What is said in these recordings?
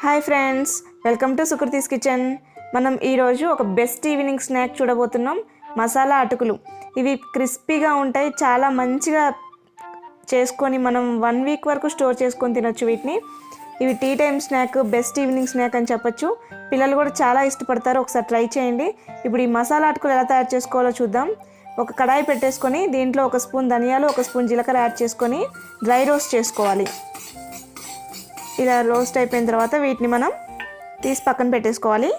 Hi friends, welcome to Sukriti's kitchen. మనం ఈరోజు ఒక బెస్ట్ ఈవినింగ్ స్నాక్ చూడబోతున్నాం. మసాలా అటుకులు. ఇవి క్రిస్పీగా ఉంటాయి, చాలా మంచిగా చేసుకొని మనం 1 వీక్ వరకు స్టోర్ చేసుకొని తినొచ్చు వీటిని. ఇవి tea time snack, best evening snack అని చెప్పొచ్చు. పిల్లలు కూడా చాలా ఇష్టపడతారు, ఒకసారి ట్రై చేయండి. ఇప్పుడు ఈ మసాలా అటుకులు ఎలా తయారు చేసుకోవాలో చూద్దాం. ఒక కడాయి పెట్టేసుకొని దీంట్లో 1 స్పూన్ ధనియాలు, 1 స్పూన్ జీలకర్ర యాడ్ చేసుకొని డ్రై రోస్ట్ చేసుకోవాలి. ఇలా రోస్ట్ అయిపోయిన తర్వాత వీటిని మనం తీసి పక్కన పెట్టేసుకోవాలి.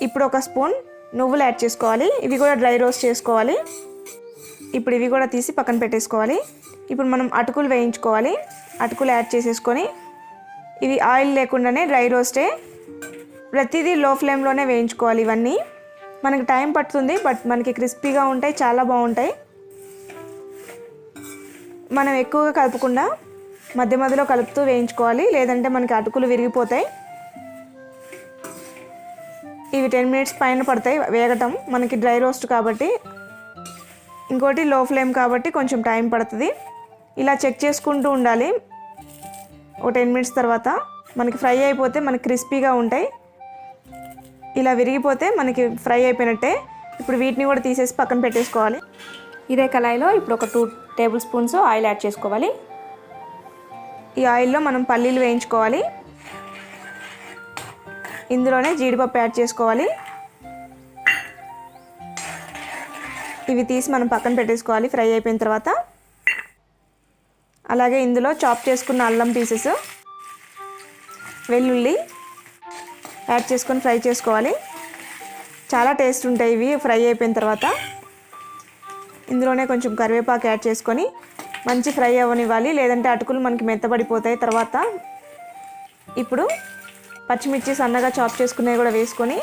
ఇప్పుడు 1 స్పూన్ నువ్వులు యాడ్ చేసుకోవాలి. ఇవి కూడా డ్రై రోస్ట్ చేసుకోవాలి. ఇప్పుడు ఇవి కూడా తీసి పక్కన పెట్టేసుకోవాలి. ఇప్పుడు మనం అటుకులు వేయించుకోవాలి. అటుకులు యాడ్ చేసేసుకొని ఇవి ఆయిల్ లేకుండానే డ్రై రోస్టే, ప్రతిదీ లో ఫ్లేమ్లోనే వేయించుకోవాలి. ఇవన్నీ మనకి టైం పడుతుంది, బట్ మనకి క్రిస్పీగా ఉంటాయి, చాలా బాగుంటాయి. మనం ఎక్కువగా కలపకుండా మధ్య మధ్యలో కలుపుతూ వేయించుకోవాలి, లేదంటే మనకి అటుకులు విరిగిపోతాయి. ఇవి 10 మినిట్స్ పైన పడతాయి వేగటం, మనకి డ్రై రోస్ట్ కాబట్టి. ఇంకోటి లో ఫ్లేమ్ కాబట్టి కొంచెం టైం పడుతుంది. ఇలా చెక్ చేసుకుంటూ ఉండాలి. ఒక 10 మినిట్స్ తర్వాత మనకి ఫ్రై అయిపోతే మనకి క్రిస్పీగా ఉంటాయి. ఇలా విరిగిపోతే మనకి ఫ్రై అయిపోయినట్టే. ఇప్పుడు వీటిని కూడా తీసేసి పక్కన పెట్టేసుకోవాలి. ఇదే కళాయిలో ఇప్పుడు ఒక 2 టేబుల్ స్పూన్స్ ఆయిల్ యాడ్ చేసుకోవాలి. ఈ ఆయిల్లో మనం పల్లీలు వేయించుకోవాలి. ఇందులోనే జీడిపప్పు యాడ్ చేసుకోవాలి. ఇవి తీసి మనం పక్కన పెట్టేసుకోవాలి ఫ్రై అయిపోయిన తర్వాత. అలాగే ఇందులో చాప్ చేసుకున్న అల్లం పీసెస్, వెల్లుల్లి యాడ్ చేసుకొని ఫ్రై చేసుకోవాలి. చాలా టేస్ట్ ఉంటాయి ఇవి ఫ్రై అయిపోయిన తర్వాత. ఇందులోనే కొంచెం కరివేపాకు యాడ్ చేసుకొని మంచి ఫ్రై అవ్వనివ్వాలి, లేదంటే అటుకులు మనకి మెత్తబడిపోతాయి తర్వాత. ఇప్పుడు పచ్చిమిర్చి సన్నగా చాప్ చేసుకునేవి కూడా వేసుకొని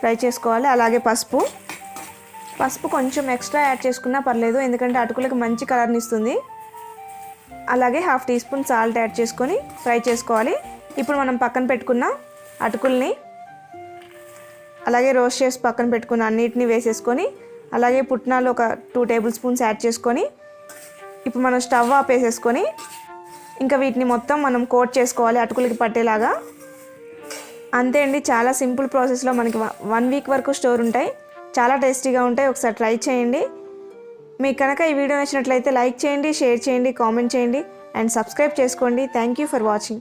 ఫ్రై చేసుకోవాలి. అలాగే పసుపు కొంచెం ఎక్స్ట్రా యాడ్ చేసుకున్నా పర్లేదు, ఎందుకంటే అటుకులకు మంచి కలర్ని ఇస్తుంది. అలాగే 1/2 టీ స్పూన్ సాల్ట్ యాడ్ చేసుకొని ఫ్రై చేసుకోవాలి. ఇప్పుడు మనం పక్కన పెట్టుకున్న అటుకుల్ని, అలాగే రోస్ట్ చేసి పక్కన పెట్టుకున్న అన్నిటిని వేసేసుకొని, అలాగే పుట్నాలు ఒక 2 టేబుల్ స్పూన్స్ యాడ్ చేసుకొని ఇప్పుడు మనం స్టవ్ ఆపేసేసుకొని ఇంకా వీటిని మొత్తం మనం కోట్ చేసుకోవాలి అటుకులకి పట్టేలాగా. అంతే అండి, చాలా సింపుల్ ప్రాసెస్లో మనకి 1 వీక్ వరకు స్టోర్ ఉంటాయి. చాలా టేస్టీగా ఉంటాయి, ఒకసారి ట్రై చేయండి. మీకు కనుక ఈ వీడియో నచ్చినట్లయితే లైక్ చేయండి, షేర్ చేయండి, కామెంట్ చేయండి అండ్ సబ్స్క్రైబ్ చేసుకోండి. Thank you for watching.